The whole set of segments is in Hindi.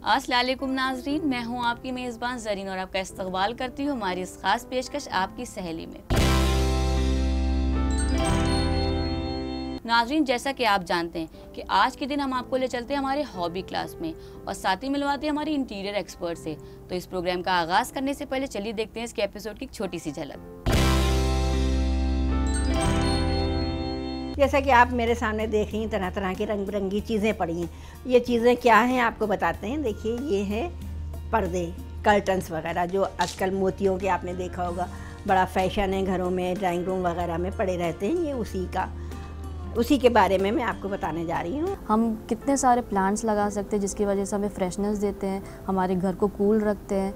अस्सलाम वालेकुम नाजरीन, मैं हूं आपकी मेज़बान ज़रीन और आपका इस्तकबाल करती हूं हमारी इस खास पेशकश आपकी सहेली में। नाजरीन, जैसा कि आप जानते हैं कि आज के दिन हम आपको ले चलते हैं हमारे हॉबी क्लास में और साथ ही मिलवाते हैं हमारी इंटीरियर एक्सपर्ट से। तो इस प्रोग्राम का आगाज़ करने से पहले चलिए देखते हैं इसके एपिसोड की छोटी सी झलक। जैसा कि आप मेरे सामने देख रही हैं, तरह तरह की रंग बिरंगी चीज़ें पड़ी हैं। ये चीज़ें क्या हैं आपको बताते हैं। देखिए, ये है पर्दे, कर्टन्स वगैरह जो आजकल मोतियों के आपने देखा होगा, बड़ा फैशन है, घरों में ड्राइंग रूम वगैरह में पड़े रहते हैं। ये उसी के बारे में मैं आपको बताने जा रही हूँ। हम कितने सारे प्लांट्स लगा सकते हैं जिसकी वजह से हमें फ्रेशनेस देते हैं, हमारे घर को कूल रखते हैं।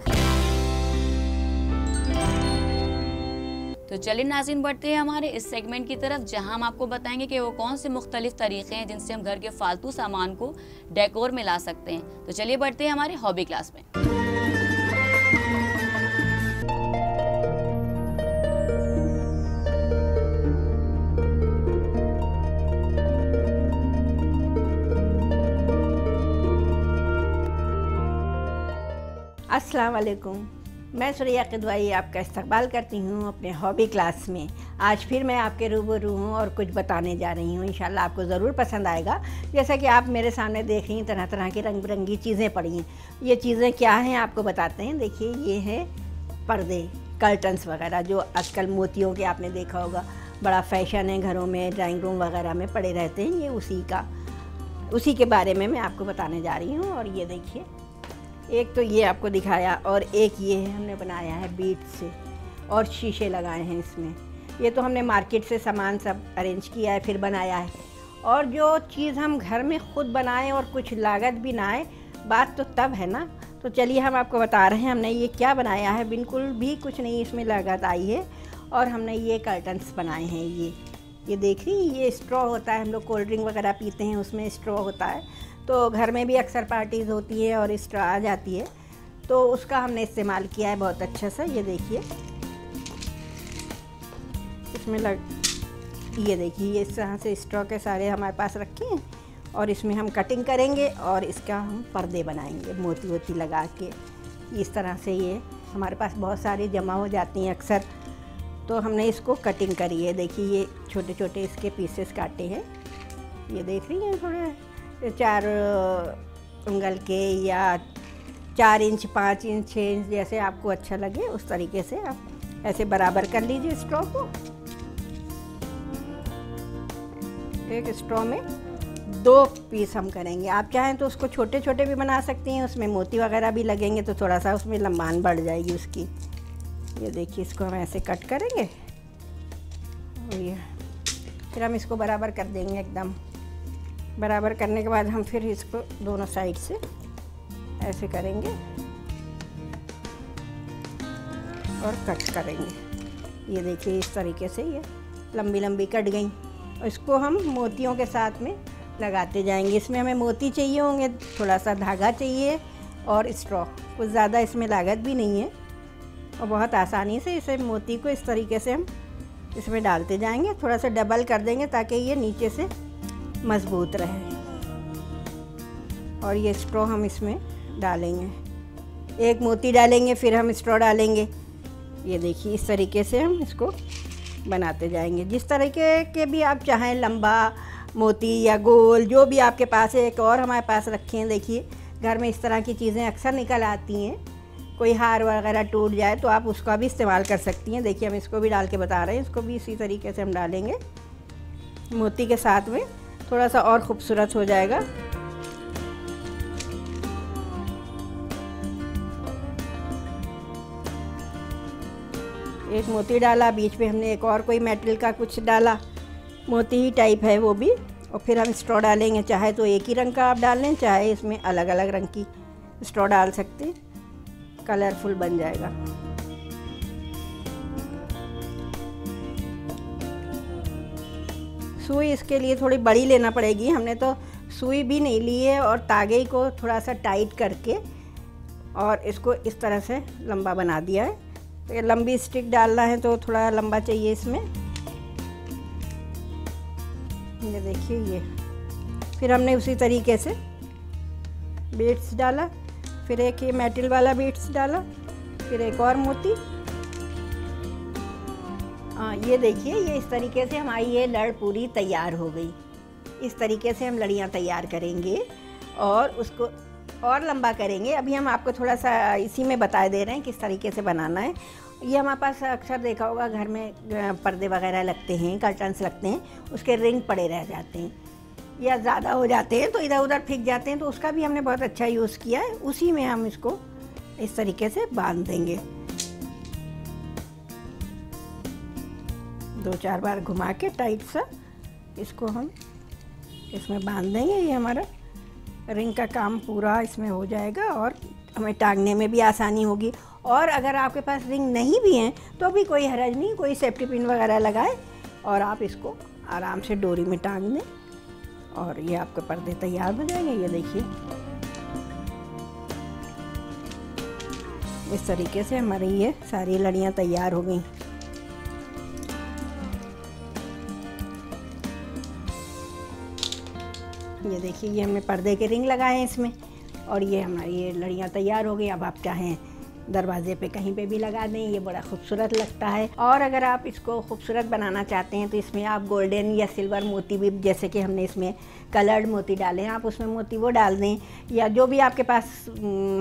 तो चलिए नाज़रीन, बढ़ते हैं हमारे इस सेगमेंट की तरफ, जहां हम आपको बताएंगे कि वो कौन से मुख्तलिफ तरीके हैं जिनसे हम घर के फालतू सामान को डेकोर में ला सकते हैं। तो चलिए बढ़ते हैं हमारे हॉबी क्लास में। अस्सलाम वालेकुम, मैं सुरैया किदवाई आपका इस्तकबाल करती हूँ अपने हॉबी क्लास में। आज फिर मैं आपके रूबरू हूँ और कुछ बताने जा रही हूँ। इंशाल्लाह आपको ज़रूर पसंद आएगा। जैसा कि आप मेरे सामने देख रही हैं, तरह तरह की रंग बिरंगी चीज़ें पड़ी हैं। ये चीज़ें क्या हैं आपको बताते हैं। देखिए, ये है पर्दे, कर्टन्स वगैरह जो आजकल मोतियों के आपने देखा होगा, बड़ा फैशन है, घरों में ड्राइंग रूम वगैरह में पड़े रहते हैं। ये उसी के बारे में मैं आपको बताने जा रही हूँ। और ये देखिए, एक तो ये आपको दिखाया और एक ये हमने बनाया है बीट से और शीशे लगाए हैं इसमें। ये तो हमने मार्केट से सामान सब अरेंज किया है, फिर बनाया है। और जो चीज़ हम घर में ख़ुद बनाएं और कुछ लागत भी ना आए, बात तो तब है ना। तो चलिए हम आपको बता रहे हैं हमने ये क्या बनाया है। बिल्कुल भी कुछ नहीं इसमें लागत आई है। और हमने ये कर्टन्स बनाए हैं। ये देख रही, ये स्ट्रॉ होता है, हम लोग कोल्ड ड्रिंक वगैरह पीते हैं, उसमें स्ट्रॉ होता है। तो घर में भी अक्सर पार्टीज़ होती है और स्ट्रॉ आ जाती है, तो उसका हमने इस्तेमाल किया है बहुत अच्छा सा। ये देखिए, इसमें ये देखिए, ये इस तरह से स्ट्रॉ के सारे हमारे पास रखे हैं और इसमें हम कटिंग करेंगे और इसका हम पर्दे बनाएंगे मोती वोती लगा के। इस तरह से ये हमारे पास बहुत सारी जमा हो जाती हैं अक्सर, तो हमने इसको कटिंग करी है। देखिए, ये छोटे छोटे इसके पीसेस काटे हैं। ये देख रही हैं, थोड़े 4 उंगल के या 4 इंच, 5 इंच, 6 इंच, जैसे आपको अच्छा लगे उस तरीके से आप ऐसे बराबर कर लीजिए स्ट्रॉ को। एक स्ट्रॉ में 2 पीस हम करेंगे। आप चाहें तो उसको छोटे छोटे भी बना सकती हैं, उसमें मोती वगैरह भी लगेंगे तो थोड़ा सा उसमें लंबान बढ़ जाएगी उसकी। ये देखिए, इसको हम ऐसे कट करेंगे और ये फिर हम इसको बराबर कर देंगे। एकदम बराबर करने के बाद हम फिर इसको दोनों साइड से ऐसे करेंगे और कट करेंगे। ये देखिए, इस तरीके से ये लंबी लंबी कट गई और इसको हम मोतियों के साथ में लगाते जाएंगे। इसमें हमें मोती चाहिए होंगे, थोड़ा सा धागा चाहिए और स्ट्रॉ। कुछ ज़्यादा इसमें लागत भी नहीं है और बहुत आसानी से इसे मोती को इस तरीके से हम इसमें डालते जाएंगे। थोड़ा सा डबल कर देंगे ताकि ये नीचे से मज़बूत रहे। और ये स्ट्रॉ हम इसमें डालेंगे, एक मोती डालेंगे, फिर हम स्ट्रॉ डालेंगे। ये देखिए, इस तरीके से हम इसको बनाते जाएंगे। जिस तरीके के भी आप चाहें, लंबा मोती या गोल, जो भी आपके पास है। एक और हमारे पास रखे हैं। देखिए, घर में इस तरह की चीज़ें अक्सर निकल आती हैं। कोई हार वगैरह टूट जाए तो आप उसका भी इस्तेमाल कर सकती हैं। देखिए, हम इसको भी डाल के बता रहे हैं। इसको भी इसी तरीके से हम डालेंगे मोती के साथ में, थोड़ा सा और ख़ूबसूरत हो जाएगा। एक मोती डाला, बीच में हमने एक और कोई मेटल का कुछ डाला, मोती ही टाइप है वो भी। और फिर हम स्ट्रॉ डालेंगे। चाहे तो एक ही रंग का आप डाल लें, चाहे इसमें अलग अलग रंग की स्ट्रॉ डाल सकते हैं, कलरफुल बन जाएगा। सुई इसके लिए थोड़ी बड़ी लेना पड़ेगी। हमने तो सुई भी नहीं ली है और तागे को थोड़ा सा टाइट करके और इसको इस तरह से लंबा बना दिया है। तो लंबी स्टिक डालना है तो थोड़ा लंबा चाहिए इसमें। ये देखिए, ये फिर हमने उसी तरीके से बीड्स डाला फिर एक ये मेटल वाला बीट्स डाला, फिर एक और मोती। ये देखिए, ये इस तरीके से हमारी ये लड़ पूरी तैयार हो गई। इस तरीके से हम लड़ियाँ तैयार करेंगे और उसको और लंबा करेंगे। अभी हम आपको थोड़ा सा इसी में बता दे रहे हैं किस तरीके से बनाना है। ये हमारे पास अक्सर देखा होगा घर में पर्दे वगैरह लगते हैं, कर्टन्स लगते हैं, उसके रिंग पड़े रह जाते हैं या ज़्यादा हो जाते हैं तो इधर उधर फेंक जाते हैं, तो उसका भी हमने बहुत अच्छा यूज़ किया है। उसी में हम इसको इस तरीके से बांध देंगे। 2-4 बार घुमा के टाइट सा इसको हम इसमें बांध देंगे। ये हमारा रिंग का काम पूरा इसमें हो जाएगा और हमें टांगने में भी आसानी होगी। और अगर आपके पास रिंग नहीं भी हैं तो भी कोई हर्ज नहीं, कोई सेफ्टी पिन वगैरह लगाए और आप इसको आराम से डोरी में टांग दें और ये आपके पर्दे तैयार हो जाएंगे। ये देखिए, इस तरीके से हमारी ये सारी लड़ियाँ तैयार हो गई। ये देखिए, ये हमने पर्दे के रिंग लगाए हैं इसमें और ये हमारी ये लड़ियाँ तैयार हो गई। अब आप चाहें दरवाजे पे कहीं पे भी लगा दें, ये बड़ा खूबसूरत लगता है। और अगर आप इसको खूबसूरत बनाना चाहते हैं तो इसमें आप गोल्डन या सिल्वर मोती भी, जैसे कि हमने इसमें कलर्ड मोती डाले हैं, आप उसमें मोती वो डाल दें, या जो भी आपके पास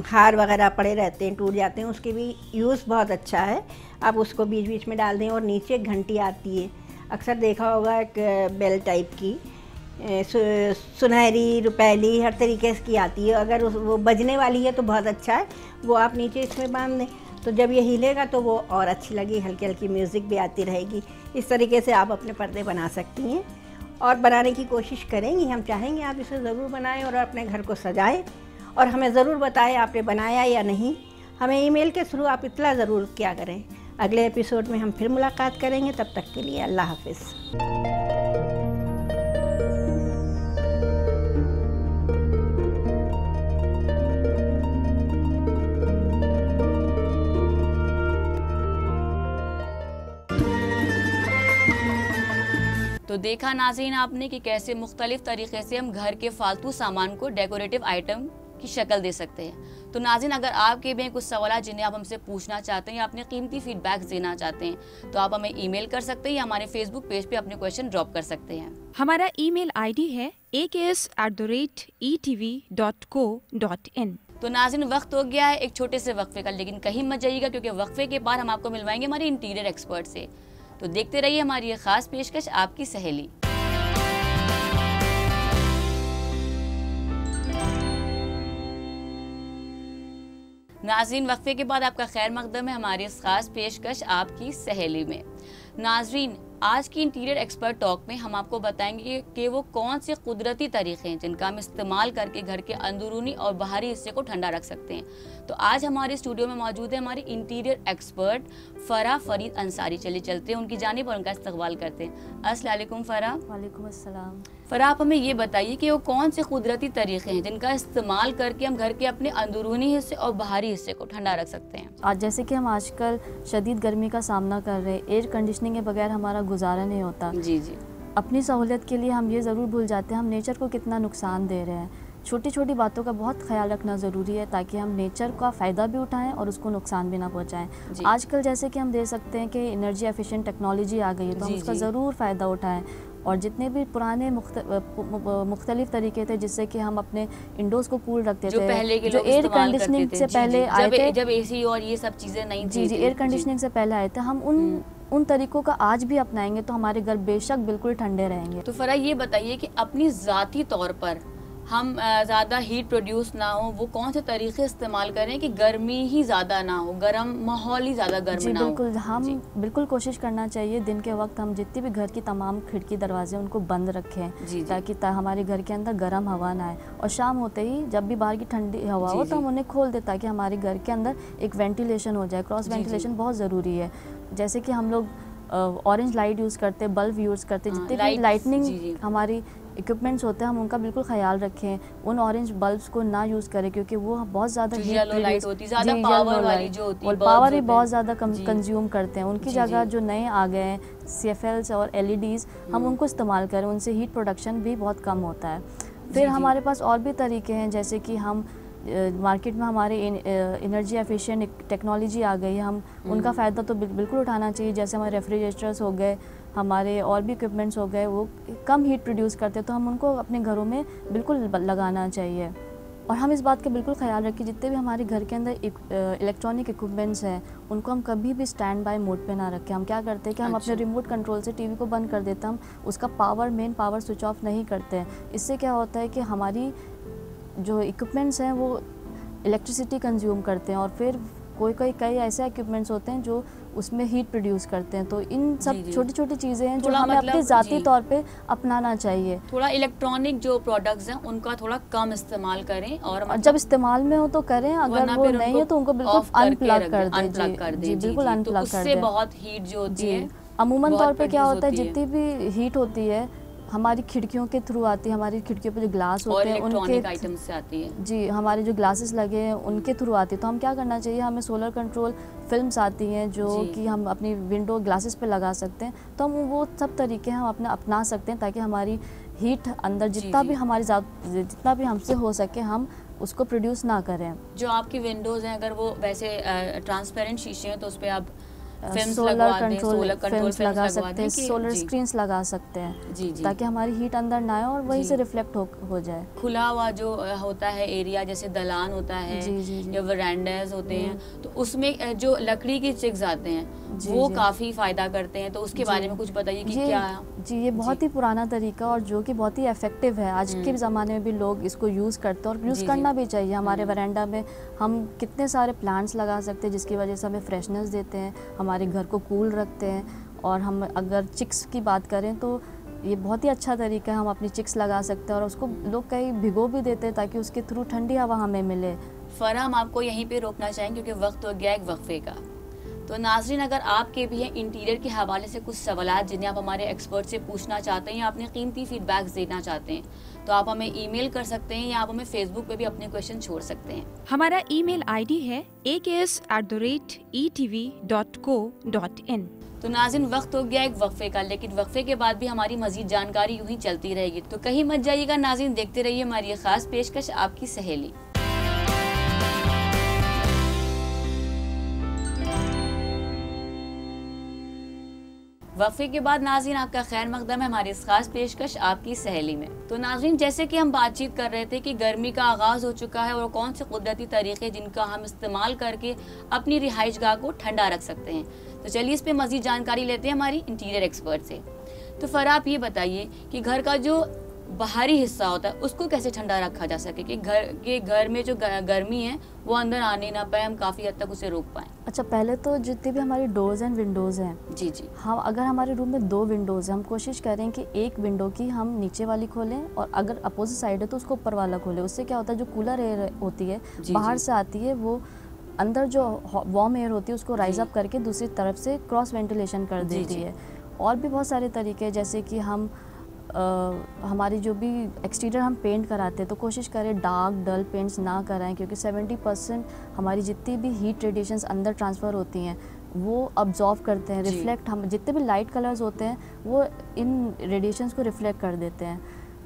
हार वगैरह पड़े रहते हैं टूट जाते हैं, उसकी भी यूज़ बहुत अच्छा है। आप उसको बीच बीच में डाल दें। और नीचे एक घंटी आती है, अक्सर देखा होगा, एक बेल टाइप की, सुनहरी रुपैली हर तरीके की आती है। अगर वो बजने वाली है तो बहुत अच्छा है, वो आप नीचे इसमें बांध दें तो जब ये हिलेगा तो वो और अच्छी लगी, हल्की हल्की म्यूज़िक भी आती रहेगी। इस तरीके से आप अपने पर्दे बना सकती हैं और बनाने की कोशिश करेंगी। हम चाहेंगे आप इसे ज़रूर बनाएं और अपने घर को सजाएं और हमें ज़रूर बताएं आपने बनाया या नहीं। हमें ईमेल के थ्रू आप इत्तला ज़रूर किया करें। अगले एपिसोड में हम फिर मुलाकात करेंगे, तब तक के लिए अल्लाह हाफ़िज़। तो देखा नाज़रीन आपने कि कैसे मुख्तलिफ तरीक़े से हम घर के फालतू सामान को डेकोरेटिव आइटम की शक्ल दे सकते हैं। तो नाज़रीन, अगर आपके भी कुछ सवाल जिन्हें आप हमसे पूछना चाहते हैं या अपने कीमती फीडबैक देना चाहते हैं तो आप हमें ईमेल कर सकते हैं या हमारे फेसबुक पेज पे अपने क्वेश्चन ड्रॉप कर सकते हैं। हमारा ईमेल आईडी है aks@etv.co.in। तो नाज़रीन, वक्त हो गया है एक छोटे से वक्फे का, लेकिन कहीं मत जाइएगा क्योंकि वक्फे के बाद हम आपको मिलवाएंगे हमारे इंटीरियर एक्सपर्ट से। तो देखते रहिए हमारी ये खास पेशकश, आपकी सहेली। नाज़रीन, वक्फे के बाद आपका खैर मकदम है हमारी इस खास पेशकश आपकी सहेली में। नाज़रीन, आज की इंटीरियर एक्सपर्ट टॉक में हम आपको बताएंगे कि वो कौन से कुदरती तरीके हैं जिनका हम इस्तेमाल करके घर के अंदरूनी और बाहरी हिस्से को ठंडा रख सकते हैं। तो आज हमारे स्टूडियो में मौजूद है हमारी इंटीरियर एक्सपर्ट फ़राह फरीद अंसारी। चलिए चलते हैं उनकी जानिब और उनका इस्तकबाल करते हैं। अस्सलाम वालेकुम फ़राह। वालेकुम अस्सलाम। फ़राह, आप हमें ये बताइए कि वो कौन से कुदरती तरीके हैं जिनका इस्तेमाल करके हम घर के अपने अंदरूनी हिस्से और बाहरी हिस्से को ठंडा रख सकते हैं। आज जैसे कि हम आजकल शदीद गर्मी का सामना कर रहे हैं, एयर कंडीशनिंग के बगैर हमारा गुजारा नहीं होता। जी जी। अपनी सहूलियत के लिए हम ये ज़रूर भूल जाते हैं हम नेचर को कितना नुकसान दे रहे हैं। छोटी छोटी बातों का बहुत ख्याल रखना ज़रूरी है ताकि हम नेचर का फ़ायदा भी उठाएं और उसको नुकसान भी ना पहुंचाएं। आजकल जैसे कि हम देख सकते हैं कि एनर्जी एफिशिएंट टेक्नोलॉजी आ गई है, तो हम उसका ज़रूर फ़ायदा उठाएं। और जितने भी पुराने मुख्तलिफ तरीके थे जिससे कि हम अपने इंडोर्स को कूल रखते थे, जो एयर कंडीशनिंग से पहले आए थे, जब एसी और ये सब चीज़ें नहीं थी, जी एयर कंडीशनिंग से पहले आए थे, हम उन तरीकों का आज भी अपनाएंगे तो हमारे घर बेशक बिल्कुल ठंडे रहेंगे। तो फ़राह, ये बताइए कि अपनी ज़ाती तौर पर हम ज़्यादा हीट प्रोड्यूस ना हो, वो कौन से तरीके इस्तेमाल करें कि गर्मी ही ज़्यादा ना हो, गर्म माहौल ही ज़्यादा गर्म ना हो? बिल्कुल, हम बिल्कुल कोशिश करना चाहिए दिन के वक्त हम जितनी भी घर की तमाम खिड़की दरवाजे उनको बंद रखें ताकि हमारे घर के अंदर गर्म हवा ना आए। और शाम होते ही जब भी बाहर की ठंडी हवा हो तो हम उन्हें खोल दें ताकि हमारे घर के अंदर एक वेंटिलेशन हो जाए। क्रॉस वेंटिलेशन बहुत ज़रूरी है। जैसे कि हम लोग ऑरेंज लाइट यूज़ करते, बल्ब यूज़ करते, जितने भी लाइटनिंग हमारी इक्विपमेंट्स होते हैं हम उनका बिल्कुल ख्याल रखें। उन ऑरेंज बल्ब्स को ना यूज़ करें क्योंकि वो बहुत ज़्यादा लाइट होती है, ज़्यादा पावर वाली जो होती है, और पावर भी बहुत ज़्यादा कंज्यूम करते हैं। उनकी जगह जो नए आ गए हैं CFLs और LEDs, हम उनको इस्तेमाल करें, उनसे हीट प्रोडक्शन भी बहुत कम होता है। फिर हमारे पास और भी तरीके हैं जैसे कि हम मार्केट में हमारे एनर्जी एफिशिएंट टेक्नोलॉजी आ गई है, हम उनका फ़ायदा तो बिल्कुल उठाना चाहिए। जैसे हमारे रेफ्रिजरेटर्स हो गए, हमारे और भी इक्विपमेंट्स हो गए, वो कम हीट प्रोड्यूस करते हैं, तो हम उनको अपने घरों में बिल्कुल लगाना चाहिए। और हम इस बात का बिल्कुल ख्याल रखें जितने भी हमारे घर के अंदर इलेक्ट्रॉनिक इक्विपमेंट्स हैं उनको हम कभी भी स्टैंड बाय मोड पे ना रखें। हम क्या करते हैं कि हम अपने रिमोट कंट्रोल से टीवी को बंद कर देते हैं, हम उसका मेन पावर स्विच ऑफ नहीं करते हैं। इससे क्या होता है कि हमारी जो इक्विपमेंट्स हैं वो इलेक्ट्रिसिटी कंज्यूम करते हैं, और फिर कई ऐसे इक्विपमेंट्स होते हैं जो उसमें हीट प्रोड्यूस करते हैं। तो इन सब छोटी छोटी चीज़ें हैं जो हमें अपने ज़ाती तौर पे अपनाना चाहिए। थोड़ा इलेक्ट्रॉनिक जो प्रोडक्ट्स हैं उनका थोड़ा कम इस्तेमाल करें, और जब इस्तेमाल में हो तो करें, अगर वो नहीं है तो उनको बिल्कुल अनप्लग कर दें। जी बिल्कुल अनप्लग कर दें। उससे बहुत हीट जो होती है अमूमन तौर पे क्या होता है, जितनी भी हीट होती है हमारी खिड़कियों के थ्रू आती है, हमारी खिड़कियों पे जो ग्लास होते हैं उनके आइटम्स से आती है। जी, हमारे जो ग्लासेस लगे हैं उनके थ्रू आती है। तो हम क्या करना चाहिए, हमें सोलर कंट्रोल फिल्म्स आती हैं जो कि हम अपनी विंडो ग्लासेस पे लगा सकते हैं। तो हम वो सब तरीके हम अपना सकते हैं ताकि हमारी हीट अंदर जितना भी हमसे हो सके हम उसको प्रोड्यूस ना करें। जो आपकी विंडोज़ हैं अगर वो वैसे ट्रांसपेरेंट शीशे हैं तो उस पर आप सोलर कंट्रोल फिल्म्स लगा सकते हैं, सोलर स्क्रीन्स लगा सकते हैं, जी ताकि हमारी हीट अंदर ना आए और वहीं से रिफ्लेक्ट हो जाए। खुला हुआ जो होता है एरिया, जैसे दलान होता है या वरांडास होते हैं, तो उसमें जो लकड़ी की चिक्स आते हैं वो काफ़ी फ़ायदा करते हैं। तो उसके बारे में कुछ बताइए कि क्या। जी, ये बहुत ही पुराना तरीका और जो कि बहुत ही इफेक्टिव है। आज के ज़माने में भी लोग इसको यूज़ करते हैं और यूज़ करना भी चाहिए। हमारे वरांडा में हम कितने सारे प्लांट्स लगा सकते हैं जिसकी वजह से हमें फ्रेशनेस देते हैं, हमारे घर को कूल रखते हैं। और हम अगर चिक्स की बात करें तो ये बहुत ही अच्छा तरीका है, हम अपनी चिक्स लगा सकते हैं और उसको लोग कहीं भिगो भी देते हैं ताकि उसके थ्रू ठंडी हवा हमें मिले। फरा, हम आपको यहीं पे रोकना चाहेंगे क्योंकि वक्त हो गया एक वक्फे का। तो नाज़रीन, अगर आपके भी हैं इंटीरियर के हवाले से कुछ सवाल जिन्हें आप हमारे एक्सपर्ट से पूछना चाहते हैं या अपने कीमती फीडबैक्स देना चाहते हैं तो आप हमें ईमेल कर सकते हैं या आप हमें फेसबुक पे भी अपने क्वेश्चन छोड़ सकते हैं। हमारा ईमेल आईडी है aks@etv.co.in। तो नाज़रीन, वक्त हो गया एक वक्फे का, लेकिन वक्फे के बाद भी हमारी मजीद जानकारी यूं ही चलती रहेगी। तो कहीं मत जाइएगा नाज़रीन, देखते रहिए हमारी खास पेशकश आपकी सहेली। वक्फे के बाद नाज़रीन आपका खैर मकदम है हमारी इस खास पेशकश आपकी सहेली में। तो नाज़रीन, जैसे कि हम बातचीत कर रहे थे कि गर्मी का आगाज़ हो चुका है और कौन से कुदरती तरीके जिनका हम इस्तेमाल करके अपनी रिहाइश गाह को ठंडा रख सकते हैं। तो चलिए इस पे मज़ीद जानकारी लेते हैं हमारी इंटीरियर एक्सपर्ट से। तो फरा, आप ये बताइए कि घर का जो बाहरी हिस्सा होता है उसको कैसे ठंडा रखा जा सके कि घर में जो गर्मी है वो अंदर आने ना पाए, हम काफ़ी हद तक उसे रोक पाएँ। अच्छा, पहले तो जितनी भी हमारी डोर्स एंड विंडोज़ हैं, जी, हम अगर हमारे रूम में 2 विंडोज़ हैं, हम कोशिश करें कि एक विंडो की हम नीचे वाली खोलें और अगर अपोजिट साइड है तो उसको ऊपर वाला खोलें। उससे क्या होता है, जो कूलर एयर होती है बाहर से आती है, वो अंदर जो वार्म एयर होती है उसको राइज अप करके दूसरी तरफ से क्रॉस वेंटिलेशन कर देती है। और भी बहुत सारे तरीके, जैसे कि हम हमारी जो भी एक्सटीरियर हम पेंट कराते हैं तो कोशिश करें डार्क डल पेंट्स ना कराएं, क्योंकि 70% हमारी जितनी भी हीट रेडिएशंस अंदर ट्रांसफ़र होती हैं वो अब्जॉर्व करते हैं, रिफ्लेक्ट, हम जितने भी लाइट कलर्स होते हैं वो इन रेडिएशंस को रिफ्लेक्ट कर देते हैं।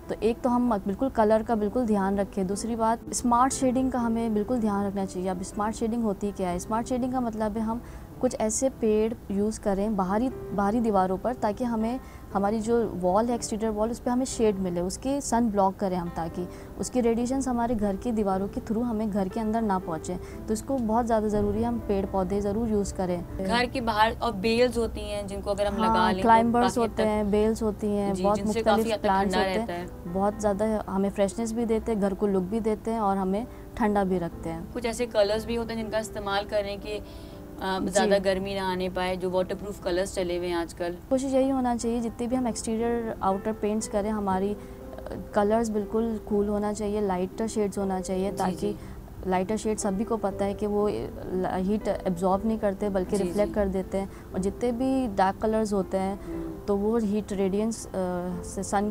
तो एक तो हम बिल्कुल कलर का बिल्कुल ध्यान रखें। दूसरी बात, स्मार्ट शेडिंग का हमें बिल्कुल ध्यान रखना चाहिए। अब स्मार्ट शेडिंग होती क्या है? स्मार्ट शेडिंग का मतलब है हम कुछ ऐसे पेड़ यूज़ करें बाहरी दीवारों पर ताकि हमें हमारी जो वॉल है, एक्सटीरियर वॉल, उस पर हमें शेड मिले, उसके सन ब्लॉक करें हम ताकि उसकी रेडिएशंस हमारे घर की दीवारों के थ्रू हमें घर के अंदर ना पहुँचे। तो इसको बहुत ज़्यादा ज़रूरी है, हम पेड़ पौधे ज़रूर यूज़ करें घर के बाहर। और बेल्स होती हैं जिनको अगर हम लगा लें, क्लाइंबर्स होते हैं, बेल्स होती हैं, बहुत मुख्तलिफ प्लांट्स होते हैं, बहुत ज़्यादा हमें फ्रेशनेस भी देते हैं, घर को लुक भी देते हैं और हमें ठंडा भी रखते हैं। कुछ ऐसे कलर्स भी होते हैं जिनका इस्तेमाल करें कि ज़्यादा गर्मी ना आने पाए, जो वाटरप्रूफ कलर्स चले हुए हैं आजकल। कोशिश यही होना चाहिए जितने भी हम एक्सटीरियर आउटर पेंट्स करें, हमारी कलर्स बिल्कुल कूल होना चाहिए, लाइटर शेड्स होना चाहिए, ताकि लाइटर शेड सभी को पता है कि वो हीट एब्जॉर्ब नहीं करते बल्कि रिफ्लेक्ट कर देते हैं। और जितने भी डार्क कलर्स होते हैं तो वो हीट रेडियंस से सन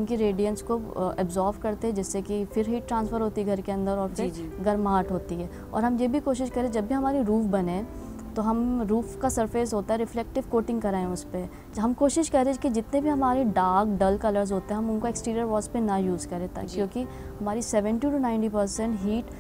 की रेडियंस को एब्जॉर्व करते हैं, जिससे कि फिर हीट ट्रांसफ़र होती है घर के अंदर और फिर गर्माहट होती है। और हम ये भी कोशिश करें जब भी हमारी रूफ़ बने तो हम रूफ़ का सरफेस होता है रिफ्लेक्टिव कोटिंग कराएं उस पर। हम कोशिश करें कि जितने भी हमारे डार्क डल कलर्स होते हैं हम उनको एक्सटीरियर वॉल्स पे ना यूज़ करें, ताकि क्योंकि हमारी 70 to 90% heat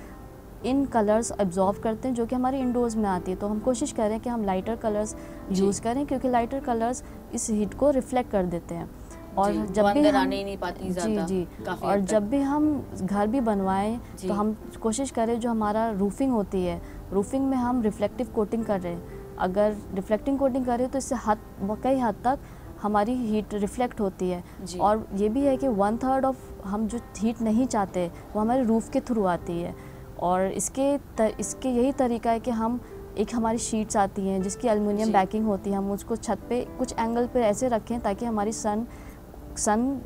in colours absorb करते हैं जो कि हमारी इंडोर्स में आती है। तो हम कोशिश करें कि हम लाइटर कलर्स यूज़ करें, क्योंकि लाइटर कलर्स इस हीट को रिफ्लेक्ट कर देते हैं। और जब भी हम आने ही नहीं पाती ज़्यादा। जी और जब भी हम घर भी बनवाएं तो हम कोशिश करें जो हमारा रूफिंग होती है, रूफिंग में हम रिफ्लेक्टिव कोटिंग कर रहे हैं। अगर रिफ्लेक्टिंग कोटिंग करें तो इससे कई हद तक हमारी हीट रिफ्लेक्ट होती है। और ये भी है कि 1/3 ऑफ हम जो हीट नहीं चाहते वो हमारे रूफ़ के थ्रू आती है। और इसके यही तरीका है कि हम एक हमारी शीट्स आती हैं जिसकी एल्युमिनियम बैकिंग होती है, हम उसको छत पे कुछ एंगल पे ऐसे रखें ताकि हमारी सन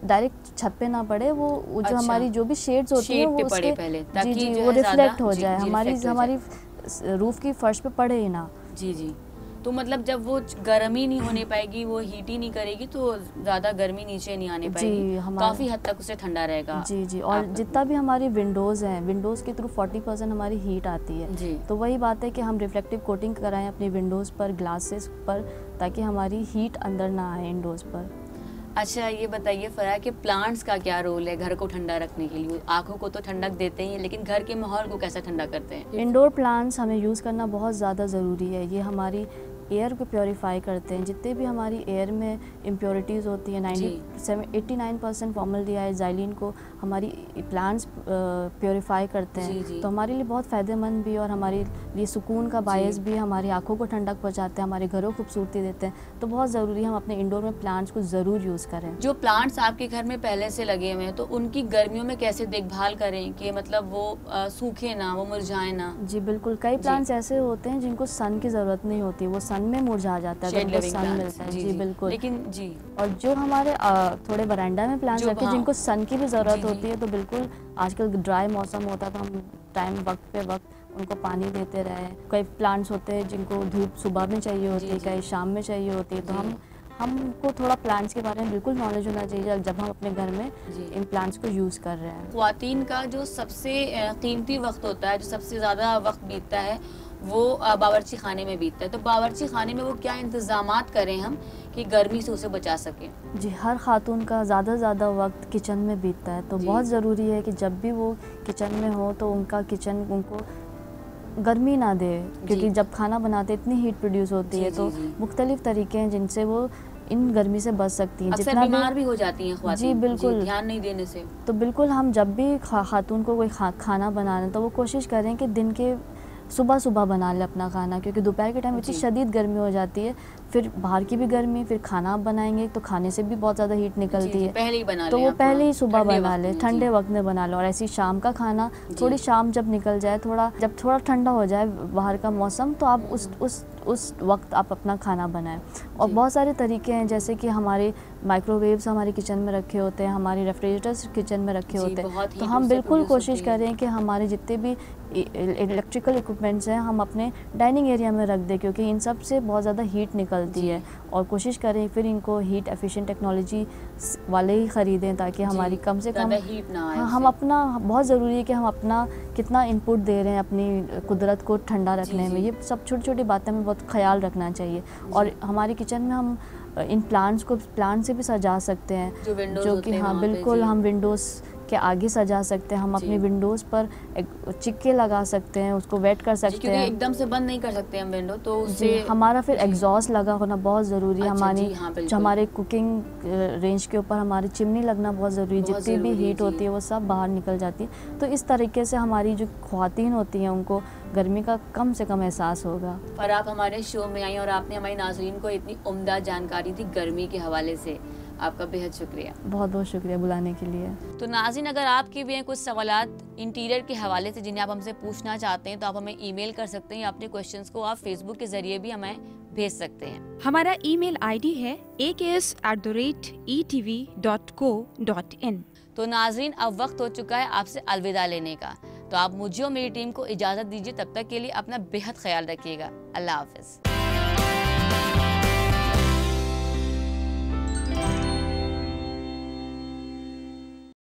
डायरेक्ट छत पे ना पड़े, वो जो हमारी जो भी शेड्स होती हैं वो उसके वो रिफ्लेक्ट हो जाए, हमारी रूफ की फर्श पे पड़े ही ना। जी तो मतलब जब वो गर्म ही नहीं होने पाएगी, वो हीट ही नहीं करेगी तो ज़्यादा गर्मी नीचे नहीं आने पाएगी, काफ़ी हद तक उसे ठंडा रहेगा। जी और जितना भी हमारी विंडोज़ हैं, विंडोज़ के थ्रू 40% हमारी हीट आती है। तो वही बात है कि हम रिफ्लेक्टिव कोटिंग कराएं अपनी विंडोज़ पर, ग्लासेस पर, ताकि हमारी हीट अंदर ना आए इंडोज़ पर। अच्छा ये बताइए फराह कि प्लांट्स का क्या रोल है घर को ठंडा रखने के लिए? आँखों को तो ठंडक देते ही हैं, लेकिन घर के माहौल को कैसा ठंडा करते हैं? इंडोर प्लांट्स हमें यूज़ करना बहुत ज़्यादा ज़रूरी है। ये हमारी एयर को प्योरीफाई करते हैं। जितने भी हमारी एयर में इम्प्योरिटीज़ होती हैं 89% फॉर्मल्डिहाइड ज़ाइलिन को हमारी प्लांट्स प्योरीफाई करते हैं। तो हमारे लिए बहुत फ़ायदेमंद भी और हमारे लिए सुकून का बायस भी, हमारी आँखों को ठंडक पहुँचाते हैं, हमारे घरों को खूबसूरती देते हैं। तो बहुत ज़रूरी है हम अपने इंडोर में प्लांट्स को ज़रूर यूज़ करें। जो प्लांट्स आपके घर में पहले से लगे हुए हैं तो उनकी गर्मियों में कैसे देखभाल करें कि मतलब वो सूखे ना, वो मुरझाए ना? जी बिल्कुल, कई प्लांट्स ऐसे होते हैं जिनको सन की ज़रूरत नहीं होती, वो सन में मुरझा जाता है जब सन मिलता है। जी बिल्कुल, लेकिन और जो हमारे थोड़े बरांडा में प्लांट्स रखे जिनको सन की भी ज़रूरत होती है, तो बिल्कुल आजकल ड्राई मौसम होता है तो हम वक्त पे वक्त उनको पानी देते रहे। कई प्लांट्स होते हैं जिनको धूप सुबह में चाहिए होती है, कई शाम में चाहिए होती है। तो हमको थोड़ा प्लांट्स के बारे में बिल्कुल नॉलेज होना चाहिए जब हम अपने घर में इन प्लांट्स को यूज़ कर रहे हैं। ख्वातीन का जो सबसे कीमती वक्त होता है, जो सबसे ज़्यादा वक्त बीतता है, वो बावर्ची खाने में बीतता है। तो बावर्ची खाने में वो क्या इंतज़ामात करें हम कि गर्मी से उसे बचा सकें? जी, हर खातून का ज़्यादा वक्त किचन में बीतता है, तो बहुत ज़रूरी है कि जब भी वो किचन में हो तो उनका किचन उनको गर्मी ना दे, क्योंकि जब खाना बनाते इतनी हीट प्रोड्यूस होती है। तो मुख्तलिफ तरीके हैं जिनसे वो इन गर्मी से बच सकती हैं। जितना बीमार भी हो जाती हैं ख्वातीन। जी बिल्कुल, ध्यान नहीं देने से। तो बिल्कुल हम जब भी खातून को कोई खाना बनाना तो वो कोशिश करें कि दिन के सुबह बना ले अपना खाना, क्योंकि दोपहर के टाइम इतनी शदीद गर्मी हो जाती है, फिर बाहर की भी गर्मी, फिर खाना आप बनाएंगे तो खाने से भी बहुत ज़्यादा हीट निकलती है। पहले ही बना तो वो पहले ही सुबह बना ले, ठंडे वक्त में बना लो। और ऐसी शाम का खाना थोड़ी शाम जब निकल जाए, जब थोड़ा ठंडा हो जाए बाहर का मौसम, तो आप उस वक्त आप अपना खाना बनाएं। और बहुत सारे तरीके हैं, जैसे कि हमारे माइक्रोवेव्स हमारे किचन में रखे होते हैं, हमारे रेफ्रिजरेटर्स किचन में रखे होते हैं। तो हम बिल्कुल कोशिश करें कि हमारे जितने भी इलेक्ट्रिकल इक्विपमेंट्स हैं हम अपने डाइनिंग एरिया में रख दें, क्योंकि इन सब से बहुत ज़्यादा हीट निकलती है। और कोशिश करें फिर इनको हीट एफिशिएंट टेक्नोलॉजी वाले ही ख़रीदें, ताकि हमारी कम से कम हीट ना आए। हम अपना, बहुत ज़रूरी है कि हम अपना कितना इनपुट दे रहे हैं अपनी कुदरत को ठंडा रखने में। ये सब छोटी छोटी बातें में बहुत ख्याल रखना चाहिए। और हमारे किचन में हम इन प्लांट से भी सजा सकते हैं, जो कि हाँ बिल्कुल हम विंडोज़ के आगे सजा सकते हैं। हम अपनी विंडोज़ पर चिक्के लगा सकते हैं, उसको वेट कर सकते हैं। एकदम से बंद नहीं कर सकते हम विंडो, तो उससे हमारा फिर एग्जॉस्ट लगा होना बहुत ज़रूरी है। हमारे कुकिंग रेंज के ऊपर हमारी चिमनी लगना बहुत ज़रूरी है। जितनी भी हीट होती है वो सब बाहर निकल जाती है। तो इस तरीके से हमारी जो ख्वातीन होती हैं उनको गर्मी का कम से कम एहसास होगा। और आप हमारे शो में आई और आपने हमारी नाज़रीन को इतनी उम्दा जानकारी दी गर्मी के हवाले से, आपका बेहद शुक्रिया। बहुत बहुत शुक्रिया बुलाने के लिए। तो नाज़रीन, अगर आपके भी हैं कुछ सवालात इंटीरियर के हवाले से जिन्हें आप हमसे पूछना चाहते हैं, तो आप हमें ईमेल कर सकते हैं, या अपने क्वेश्चंस को आप फेसबुक के जरिए भी हमें भेज सकते हैं। हमारा ईमेल आईडी है aks@etv.co.in। तो नाज़रीन, अब वक्त हो चुका है आपसे अलविदा लेने का। तो आप मुझे और मेरी टीम को इजाज़त दीजिए। तब तक के लिए अपना बेहद ख्याल रखिएगा। अल्लाह हाफ़िज़।